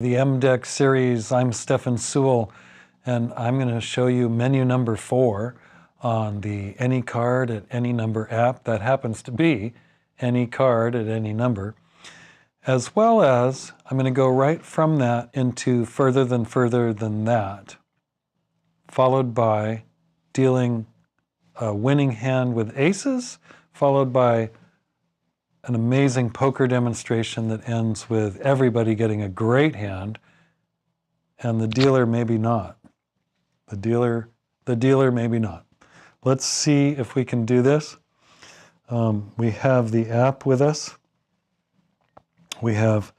The mdeck series. I'm Steffan Soule, and I'm going to show you menu number 4 on the Any Card at Any Number app. That happens to be Any Card at Any Number. As well as, I'm going to go right from that into further than that, followed by dealing a winning hand with aces, followed by an amazing poker demonstration that ends with everybody getting a great hand, and the dealer maybe not. The dealer maybe not. Let's see if we can do this. We have the app with us. We have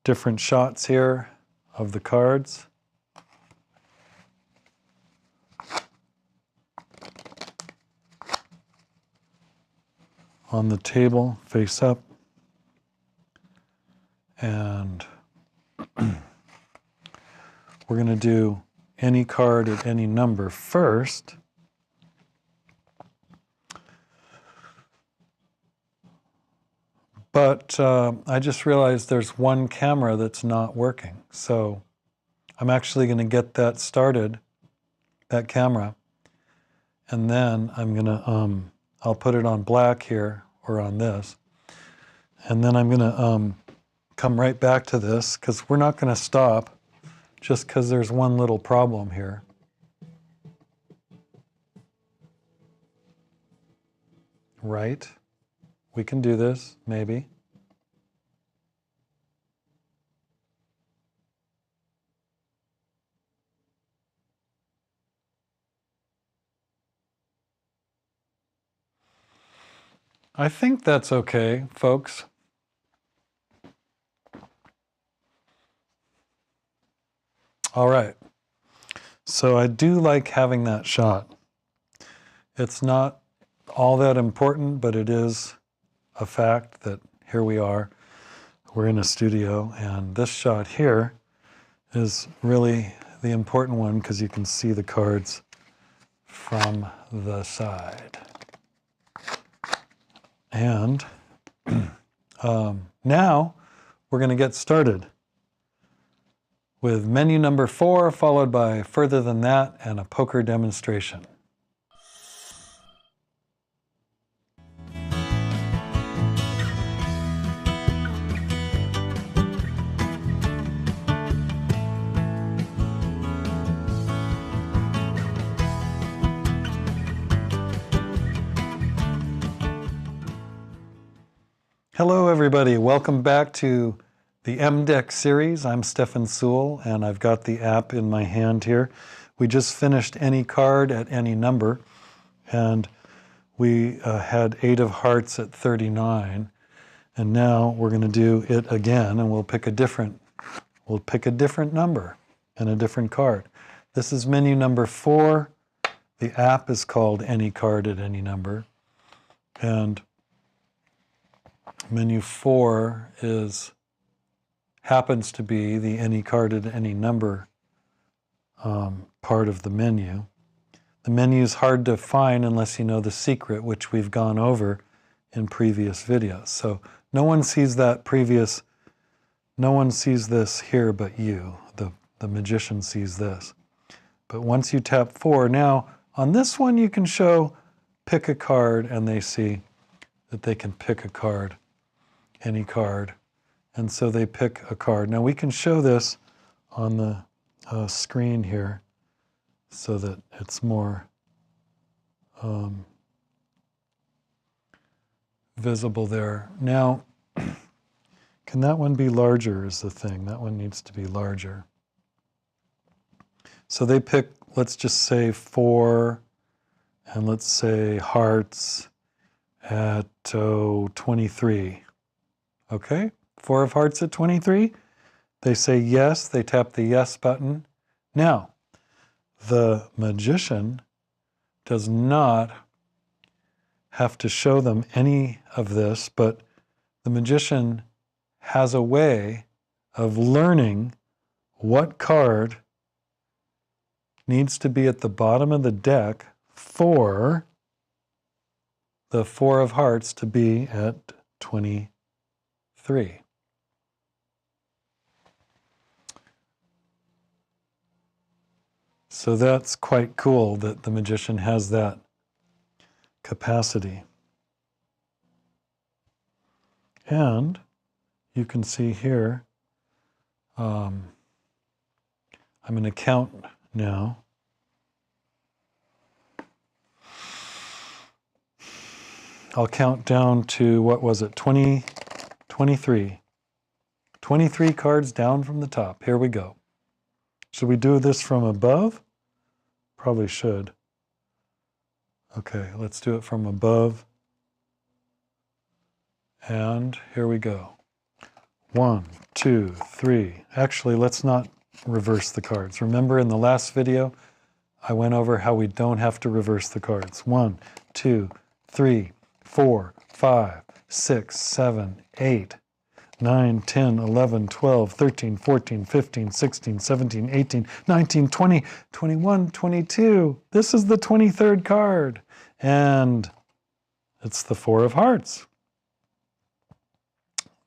different shots here of the cards. On the table, face up, and we're going to do any card at any number first. But I just realized there's one camera that's not working, so I'm actually going to get that started, that camera, and then I'm going to I'll put it on black here, or on this, and then I'm going to come right back to this, because we're not going to stop just because there's one little problem here. Right? We can do this, maybe. I think that's okay, folks. All right. So I do like having that shot. It's not all that important, but it is a fact that here we are. We're in a studio, and this shot here is really the important one because you can see the cards from the side. And now we're going to get started with menu number 4, followed by further than that and a poker demonstration. Hello everybody, welcome back to the mdeck series. I'm Steffan Soule, and I've got the app in my hand here. We just finished Any Card at Any Number, and we had 8 of hearts at 39, and now we're going to do it again, and we'll pick a different number and a different card. This is menu number 4. The app is called Any Card at Any Number, and menu 4 happens to be the Any Card at Any Number part of the menu. The menu is hard to find unless you know the secret, which we've gone over in previous videos. So no one sees this here but you. The magician sees this. But once you tap 4, now on this one you can show pick a card, and they see that they can pick a card. Any card, and so they pick a card. Now we can show this on the screen here so that it's more visible there. Now, can that one be larger is the thing. That one needs to be larger. So they pick, let's just say 4, and let's say hearts at 23. Okay, 4 of hearts at 23. They say yes, they tap the yes button. Now, the magician does not have to show them any of this, but the magician has a way of learning what card needs to be at the bottom of the deck for the 4 of hearts to be at 23. So that's quite cool that the magician has that capacity. And you can see here, I'm going to count now. I'll count down to, what was it, 23. 23 cards down from the top. Here we go. Should we do this from above? Probably should. Okay, let's do it from above. And here we go. 1, 2, 3. Actually, let's not reverse the cards. Remember in the last video, I went over how we don't have to reverse the cards. 1, 2, 3, 4, 5, 6, 7, 8, 9, 10, 11, 12, 13, 14, 15, 16, 17, 18, 19, 20, 21, 22. This is the 23rd card. And it's the Four of Hearts.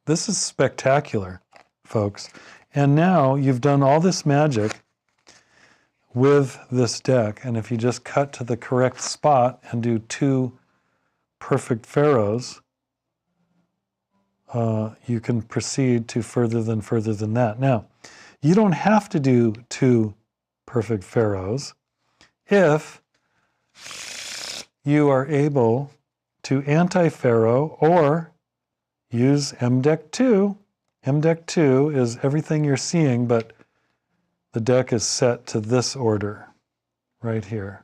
This is spectacular, folks. And now you've done all this magic with this deck. And if you just cut to the correct spot and do 2 perfect pharaohs, you can proceed to further than that. Now, you don't have to do 2 perfect pharaohs if you are able to anti-pharaoh or use mdeck 2. mdeck 2 is everything you're seeing, but the deck is set to this order right here.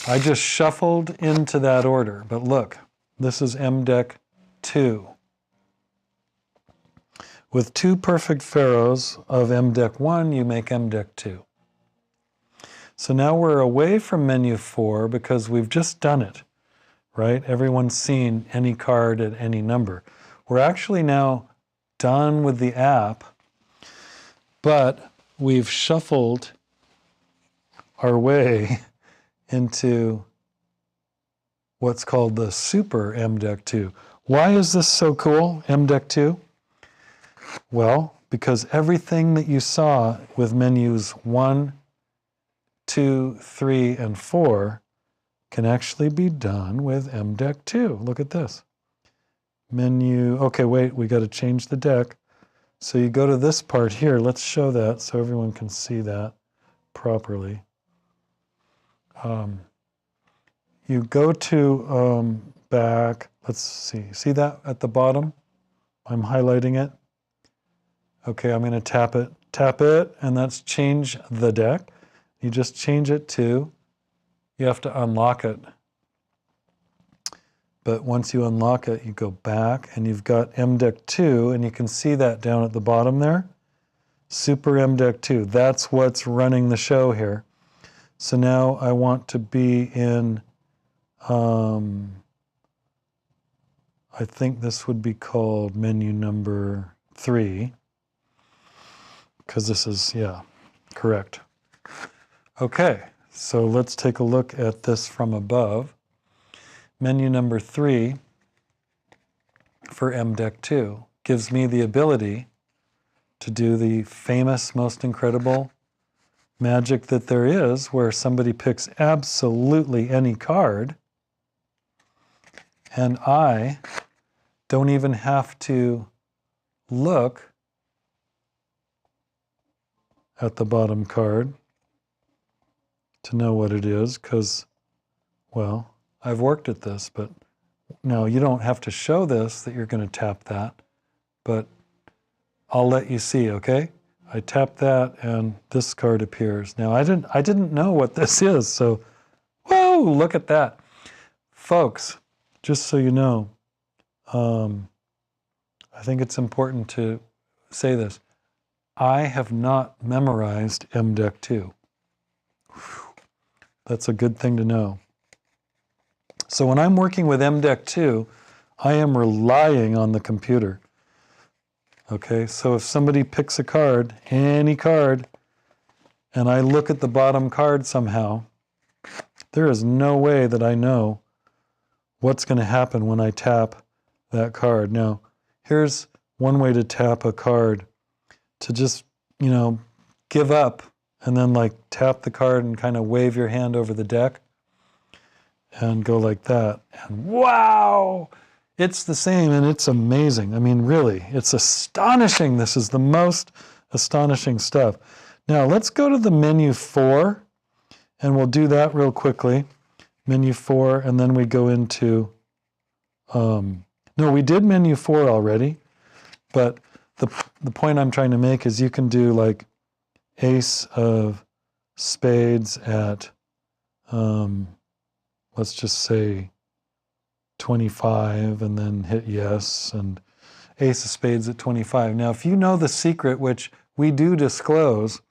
I just shuffled into that order, but look, this is mdeck 2. With 2 perfect pharaohs of mdeck 1, you make mdeck 2. So now we're away from menu 4 because we've just done it, right? Everyone's seen any card at any number. We're actually now done with the app, but we've shuffled our way into what's called the Super mdeck 2. Why is this so cool, mdeck 2? Well, because everything that you saw with menus 1, 2, 3, and 4 can actually be done with mdeck 2. Look at this. Menu, okay, wait, we got to change the deck. So you go to this part here. Let's show that so everyone can see that properly. You go to back, let's see that at the bottom? I'm highlighting it. Okay, I'm going to tap it, and that's change the deck. You just change it to, you have to unlock it. But once you unlock it, you go back, and you've got mdeck 2, and you can see that down at the bottom there. Super mdeck 2, that's what's running the show here. So now I want to be in, I think this would be called menu number 3, because this is, yeah, correct. Okay, so let's take a look at this from above. Menu number 3 for mdeck 2 gives me the ability to do the famous, most incredible magic that there is, where somebody picks absolutely any card, and I don't even have to look at the bottom card to know what it is, because, well, I've worked at this, but no, you don't have to show this that you're going to tap that, but I'll let you see, okay? I tap that and this card appears. Now I didn't know what this is, so whoa, look at that. Folks, just so you know, I think it's important to say this. I have not memorized mdeck 2. That's a good thing to know. So when I'm working with mdeck 2, I am relying on the computer. Okay, so if somebody picks a card, any card, and I look at the bottom card somehow, there is no way that I know what's going to happen when I tap that card. Now, here's one way to tap a card to just, give up and then like tap the card and kind of wave your hand over the deck and go like that. And wow! It's the same, and it's amazing. I mean, really, it's astonishing. This is the most astonishing stuff. Now, let's go to the menu 4, and we'll do that real quickly. Menu 4, and then we go into, no, we did menu 4 already, but the point I'm trying to make is you can do like ace of spades at, let's just say 25, and then hit yes, and ace of spades at 25. Now, if you know the secret, which we do disclose,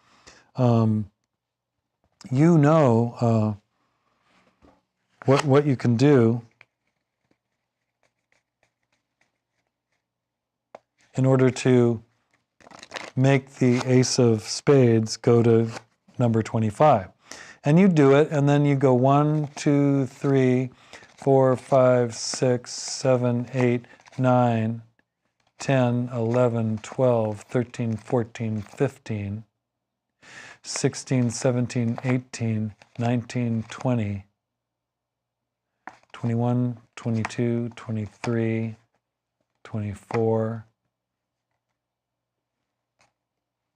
you know what you can do in order to make the ace of spades go to number 25. And you do it, and then you go 1, 2, 3, 4, 5, 6, 7, 8, 9, 10, 11, 12, 13, 14, 15, 16, 17, 18, 19, 20, 21, 22, 23, 24,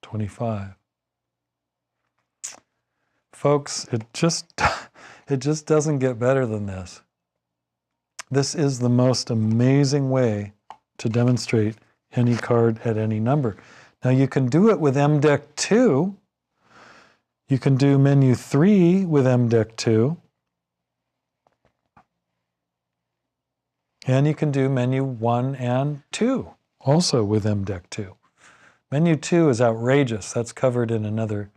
25. Folks, it just doesn't get better than this. This is the most amazing way to demonstrate any card at any number. Now you can do it with mdeck 2. You can do menu 3 with mdeck 2. And you can do menu 1 and 2 also with mdeck 2. Menu 2 is outrageous. That's covered in another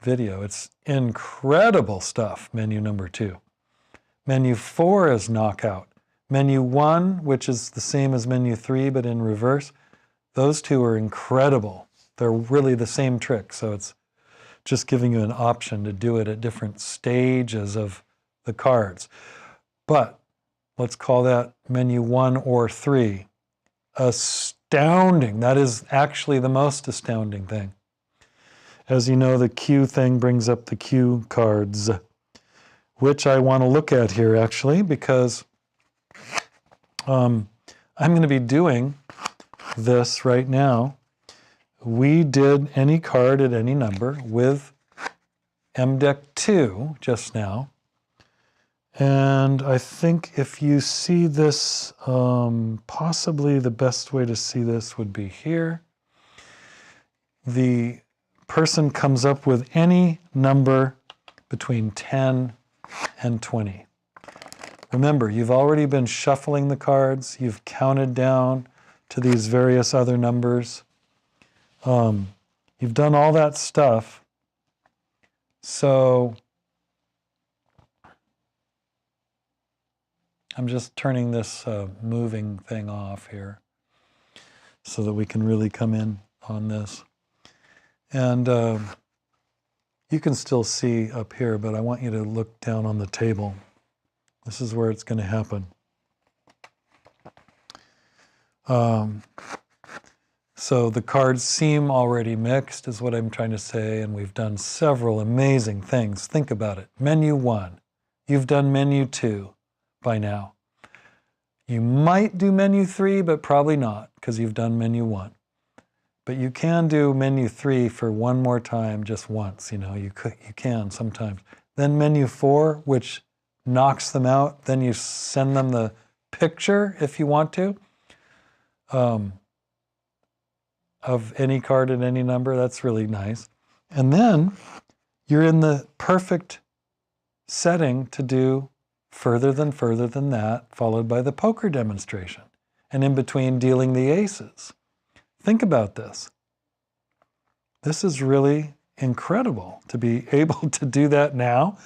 video. It's incredible stuff, menu number 2. Menu 4 is knockout. Menu 1, which is the same as menu 3 but in reverse, those two are incredible. They're really the same trick, so it's just giving you an option to do it at different stages of the cards. But let's call that menu 1 or 3. Astounding. That is actually the most astounding thing. As you know, the Q thing brings up the Q cards, which I want to look at here actually, because I'm going to be doing this right now. We did any card at any number with mdeck 2 just now. And I think if you see this, possibly the best way to see this would be here. The person comes up with any number between 10 and 20. Remember, you've already been shuffling the cards. You've counted down to these various other numbers. You've done all that stuff. So I'm just turning this moving thing off here so that we can really come in on this. And you can still see up here, but I want you to look down on the table. This is where it's going to happen. So the cards seem already mixed, is what I'm trying to say, and we've done several amazing things. Think about it. Menu 1. You've done menu 2 by now. You might do menu 3, but probably not, because you've done menu 1. But you can do menu 3 for one more time, just once, you know, you can sometimes. Then menu 4, which knocks them out, then you send them the picture, if you want to, of any card at any number. That's really nice. And then you're in the perfect setting to do further than that, followed by the poker demonstration. And in between, dealing the aces. Think about this. This is really incredible to be able to do that now.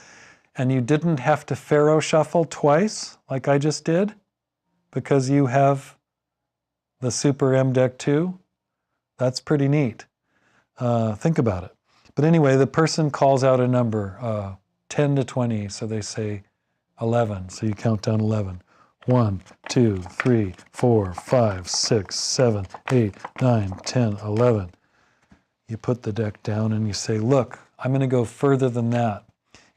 And you didn't have to Pharaoh shuffle twice, like I just did, because you have the Super mdeck 2. That's pretty neat. Think about it. But anyway, the person calls out a number, 10 to 20, so they say 11. So you count down 11. 1, 2, 3, 4, 5, 6, 7, 8, 9, 10, 11. you put the deck down and you say, look, I'm going to go further than that.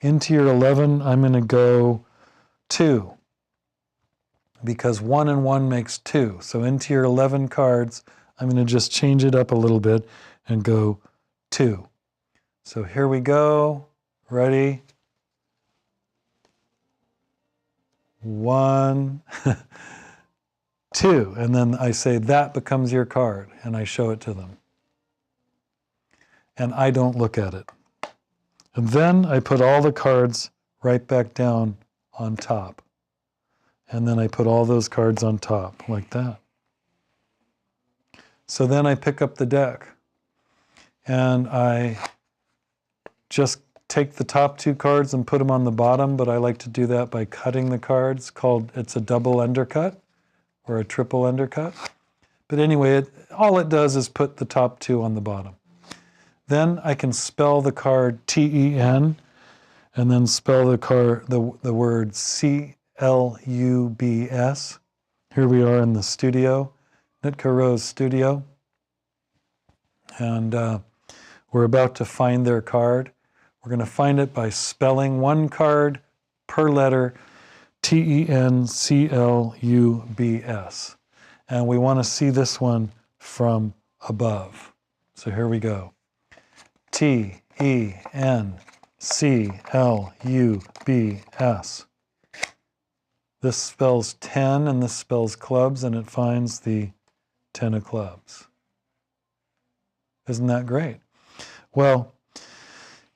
Into your 11, I'm going to go 2. Because 1 and 1 makes 2. So into your 11 cards, I'm going to just change it up a little bit and go 2. So here we go. Ready? 1, 2. And then I say, that becomes your card. And I show it to them. And I don't look at it. And then I put all the cards right back down on top. And then I put all those cards on top, like that. So then I pick up the deck. And I just take the top 2 cards and put them on the bottom, but I like to do that by cutting the cards. It's a double undercut or a triple undercut. But anyway, all it does is put the top 2 on the bottom. Then I can spell the card T-E-N and then spell the word C-L-U-B-S. Here we are in the studio, nootkaarose studio. And we're about to find their card. We're going to find it by spelling one card per letter, T-E-N-C-L-U-B-S. And we want to see this one from above. So here we go. T-E-N-C-L-U-B-S. This spells 10 and this spells clubs, and it finds the 10 of clubs. Isn't that great? Well,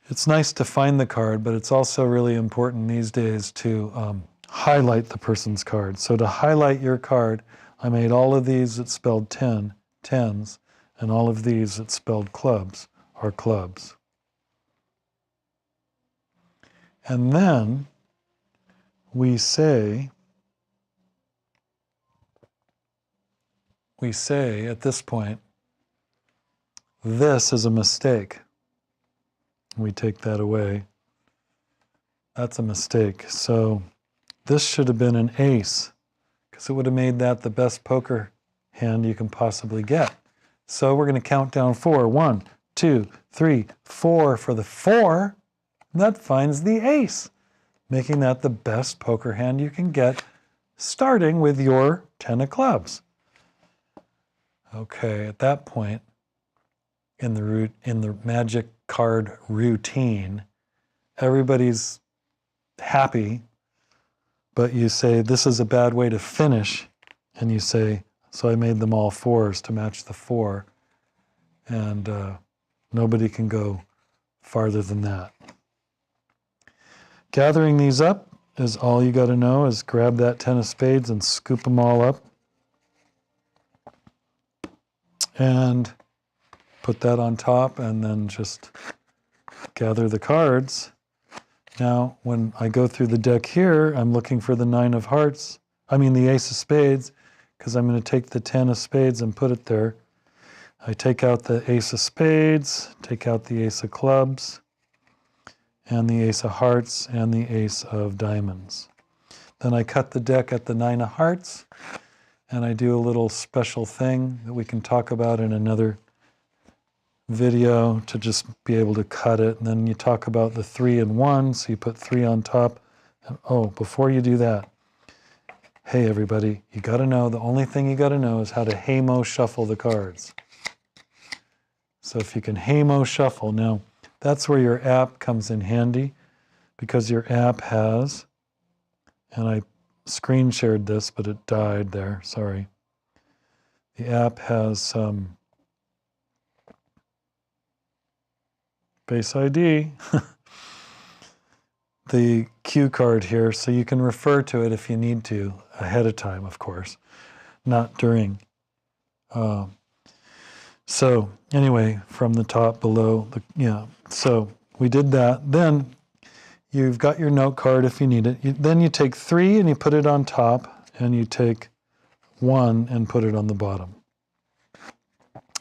it's nice to find the card, but it's also really important these days to highlight the person's card. So to highlight your card, I made all of these that spelled 10, 10s, and all of these that spelled clubs are clubs. And then we say at this point, this is a mistake. We take that away. That's a mistake. So this should have been an ace, because it would have made that the best poker hand you can possibly get. So we're going to count down 4. 1, 2, 3, 4 for the 4. That finds the ace, making that the best poker hand you can get, starting with your 10 of clubs. Okay, at that point, in the magic card routine, everybody's happy, but you say, this is a bad way to finish, and you say, so I made them all 4s to match the 4, and nobody can go farther than that. Gathering these up is all you got to know, is grab that 10 of spades and scoop them all up, and put that on top, and then just gather the cards. Now, when I go through the deck here, I'm looking for the 9 of hearts, the ace of spades, because I'm going to take the 10 of spades and put it there. I take out the ace of spades, take out the ace of clubs, and the ace of hearts, and the ace of diamonds. Then I cut the deck at the 9 of hearts, and I do a little special thing that we can talk about in another video to just be able to cut it. And then you talk about the 3 and 1, so you put 3 on top. And, oh, before you do that, hey everybody, you got to know, the only thing you got to know is how to Haymo shuffle the cards. So if you can Haymo shuffle, now that's where your app comes in handy, because your app has, and I screen shared this, but it died there, sorry. The app has some Face ID, the cue card here, so you can refer to it if you need to, ahead of time, of course, not during. So anyway, from the top below, so we did that. Then you've got your note card if you need it. Then you take 3 and you put it on top, and you take 1 and put it on the bottom.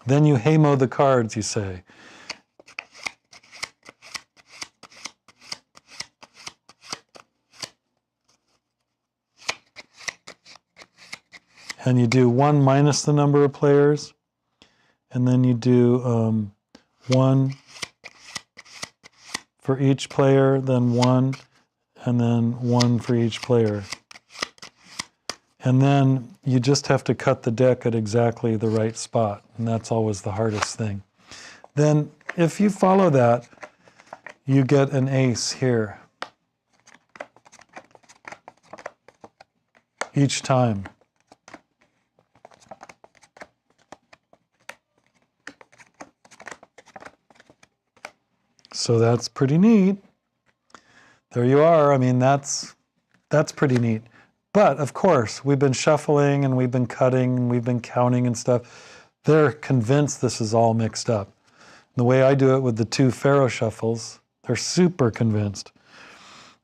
Then you Haymo the cards, you say. And you do 1 minus the number of players, and then you do 1 for each player, then 1, and then 1 for each player. And then you just have to cut the deck at exactly the right spot, and that's always the hardest thing. Then if you follow that, you get an ace here each time. So that's pretty neat. There you are. I mean, that's pretty neat. But of course, we've been shuffling and we've been cutting and we've been counting and stuff. They're convinced this is all mixed up. The way I do it with the 2 Pharaoh shuffles, they're super convinced.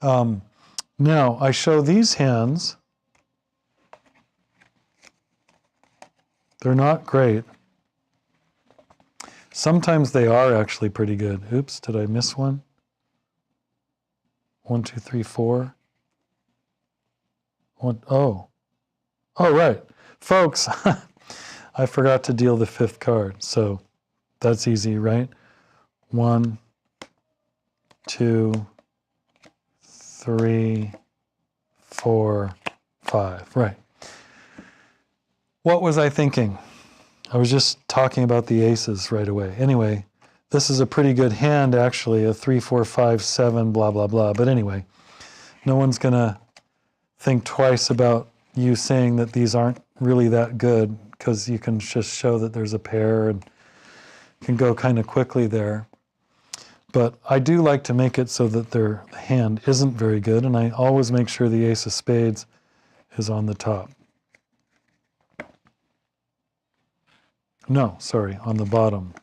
Now, I show these hands. They're not great. Sometimes they are actually pretty good. Oops, did I miss one? 1, 2, 3, 4. Oh, right. Folks, I forgot to deal the 5th card. So that's easy, right? 1, 2, 3, 4, 5. Right. What was I thinking? I was just talking about the aces right away. Anyway, this is a pretty good hand, actually, a 3, 4, 5, 7, blah, blah, blah. But anyway, no one's going to think twice about you saying that these aren't really that good, because you can just show that there's a pair and can go kind of quickly there. But I do like to make it so that their hand isn't very good, and I always make sure the ace of spades is on the top. No, sorry, on the bottom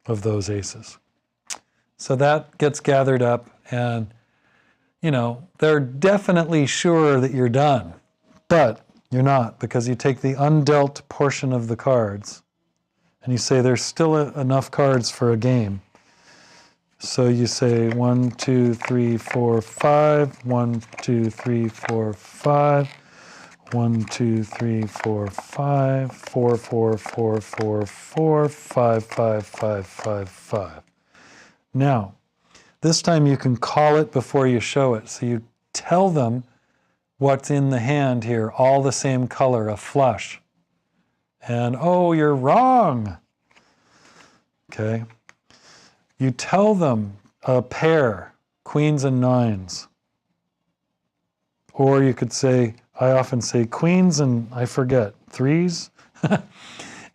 of those aces. So that gets gathered up, and you know, they're definitely sure that you're done, but you're not, because you take the undealt portion of the cards and you say there's still enough cards for a game. So you say 1, 2, 3, 4, 5, 1, 2, 3, 4, 5, 1, 2, 3, 4, 5, 4, 4, 4, 4, 4, 5, 5, 5, 5, 5. Now, this time you can call it before you show it. So you tell them what's in the hand here, all the same color, a flush. And, oh, you're wrong. Okay. You tell them a pair, queens and nines. Or you could say, I often say queens and I forget, threes.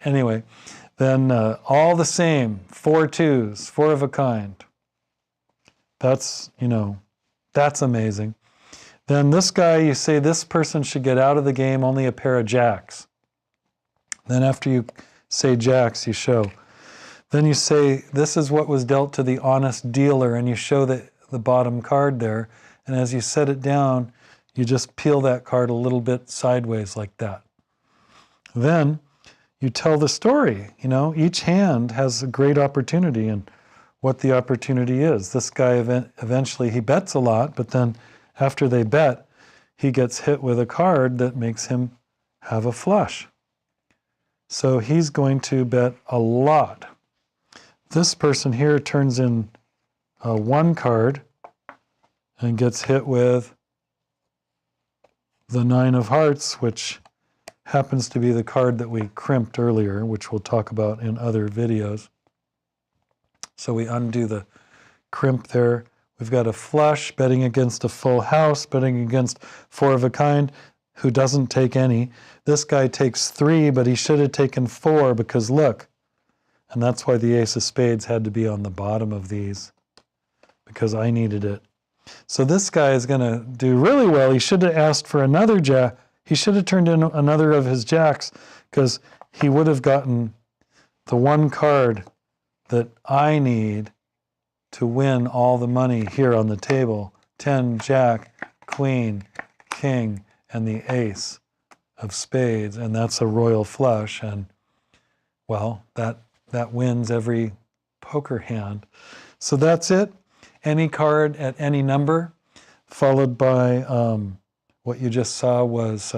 Anyway, then all the same, 4 twos, 4 of a kind. That's, you know, that's amazing. Then this guy, you say this person should get out of the game, only a pair of jacks. Then after you say jacks, you show. Then you say, this is what was dealt to the honest dealer, and you show the bottom card there. And as you set it down, you just peel that card a little bit sideways like that. Then you tell the story. You know, each hand has a great opportunity, and what the opportunity is. This guy eventually, he bets a lot, but then after they bet, he gets hit with a card that makes him have a flush. So he's going to bet a lot. This person here turns in a 1 card and gets hit with the 9 of hearts, which happens to be the card that we crimped earlier, which we'll talk about in other videos. So we undo the crimp there. We've got a flush, betting against a full house, betting against 4 of a kind, who doesn't take any. This guy takes 3, but he should have taken 4, because look. And that's why the ace of spades had to be on the bottom of these, because I needed it. So this guy is going to do really well. He should have asked for another jack. He should have turned in another of his jacks, because he would have gotten the 1 card that I need to win all the money here on the table. 10, jack, queen, king, and the ace of spades. And that's a royal flush. And, well, that wins every poker hand. So that's it. Any card at any number, followed by what you just saw was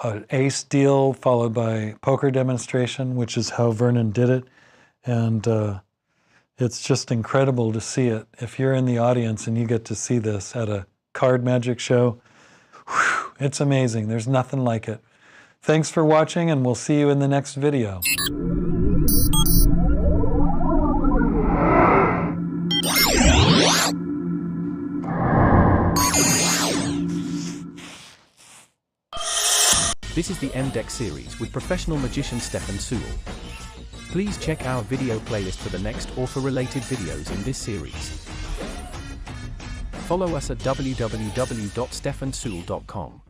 an ace deal followed by poker demonstration, which is how Vernon did it. And it's just incredible to see it. If you're in the audience and you get to see this at a card magic show, whew, it's amazing. There's nothing like it. Thanks for watching, and we'll see you in the next video. This is the mdeck series with professional magician Steffan Soule. Please check our video playlist for the next author-related videos in this series. Follow us at www.steffansoule.com.